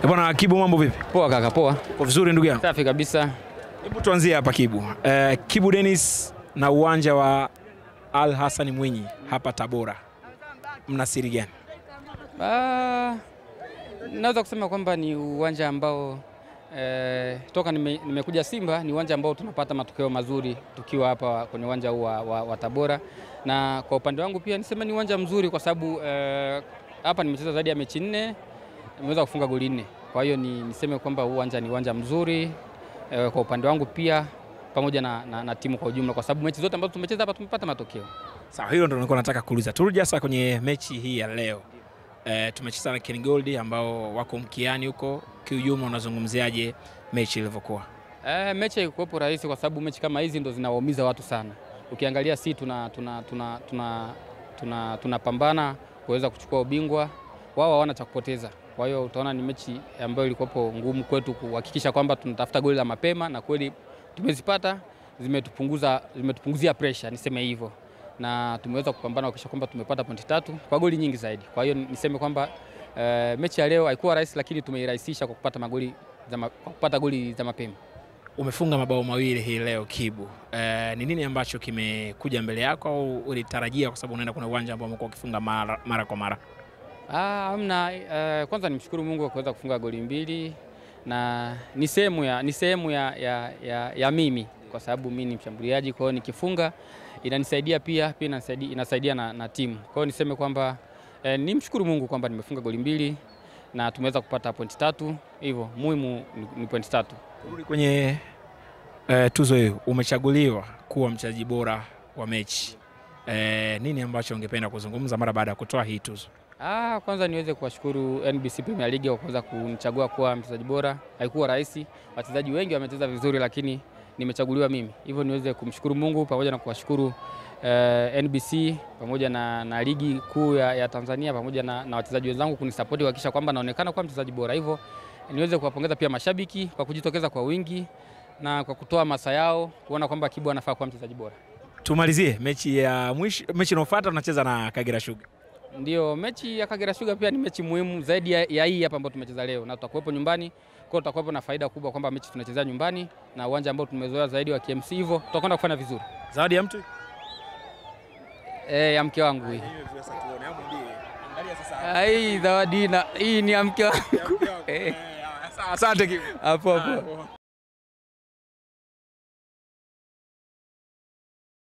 Bwana Kibu, mambo vipi? Poa kaka, poa. Kwa vizuri ndugu yangu. Safi kabisa. Hebu tuanzie hapa Kibu. Kibu Dennis na uwanja wa Al Hassan Mwinyi hapa Tabora. Mna siri gani? Naweza kusema kwamba ni uwanja ambao toka nimekuja Simba ni uwanja ambao tunapata matokeo mazuri tukiwa hapa kwenye uwanja huu wa Tabora, na kwa upande wangu pia niseme ni uwanja mzuri kwa sababu hapa nimecheza zaidi ya mechi 4, nimeweza kufunga goli 4. Kwa hiyo niseme kwamba uwanja ni uwanja mzuri kwa upande wangu pia pamoja na timu kwa ujumla, kwa sababu mechi zote ambazo tumecheza hapa tumepata matokeo. Sawa, hilo ndio nilikuwa nataka kuuliza. Turudi sasa kwenye mechi hii ya leo. Tumecheza na Ken Gold ambao wako mkiani huko. Kiujumla unazungumziaje mechi ilivyokuwa? Mechi haikuwa rahisi kwa sababu mechi kama hizi ndo zinawaumiza watu sana. Ukiangalia si tunapambana kuweza kuchukua ubingwa, wao hawana cha kupoteza. Kwa hiyo utaona ni mechi ambayo ilikuwa ngumu kwetu kuhakikisha kwamba tunatafuta goli la mapema, na kweli tumezipata, zimetupunguzia pressure niseme hivyo. Na tumeweza kupambana kuhakikisha kwamba tumepata pointi 3 kwa goli nyingi zaidi. Kwa hiyo niseme kwamba mechi ya leo haikuwa rahisi, lakini tumeirahisisha kwa kupata goli za mapema. Umefunga mabao mawili hii leo Kibu. Ni nini ambacho kimekuja mbele yako au ulitarajia, kwa sababu unaenda kuna uwanja ambao umekuwa ukifunga mara kwa mara? Kwanza nimshukuru Mungu kwa kuweza kufunga goli 2, na ni sehemu ya mimi, kwa sababu mimi ni mshambuliaji. Kwa hiyo nikifunga inanisaidia pia inasaidia na timu. Kwa hiyo niseme kwamba nimshukuru Mungu kwamba nimefunga goli 2 na tumeweza kupata pointi 3. Hivyo muhimu ni pointi 3. Turudi kwenye tuzo hiyo, umechaguliwa kuwa mchezaji bora wa mechi. Nini ambacho ungependa kuzungumza mara baada ya kutoa hii tuzo? Kwanza niweze kuwashukuru NBC Premier League kwa kuweza kunichagua kuwa mchezaji bora. Haikuwa rahisi, wachezaji wengi wamecheza vizuri, lakini nimechaguliwa mimi. Hivyo niweze kumshukuru Mungu pamoja na kuwashukuru NBC pamoja na ligi kuu ya Tanzania pamoja na wachezaji wenzangu kunisapoti kuhakikisha kwamba naonekana kuwa mchezaji bora. Hivyo niweze kuwapongeza pia mashabiki kwa kujitokeza kwa wingi na kwa kutoa masa yao kuona kwamba Kibu anafaa kuwa mchezaji bora. Tumalizie mechi ya mwisho, mechi inayofuata tunacheza na Kagera Sugar. Ndio, mechi ya Kagera Sugar pia ni mechi muhimu zaidi ya hii hapa ambayo tumecheza leo, na tutakuwepo nyumbani. Kwa hiyo tutakuwepo na faida kubwa kwamba mechi tunacheza nyumbani na uwanja ambao tumezoea zaidi wa KMC, hivyo tutakwenda kufanya vizuri. Zawadi ya mtu? Ya mke wangu hii. Hii zawadi hii ni ya mke wangu. Asante Kibu. Hapo.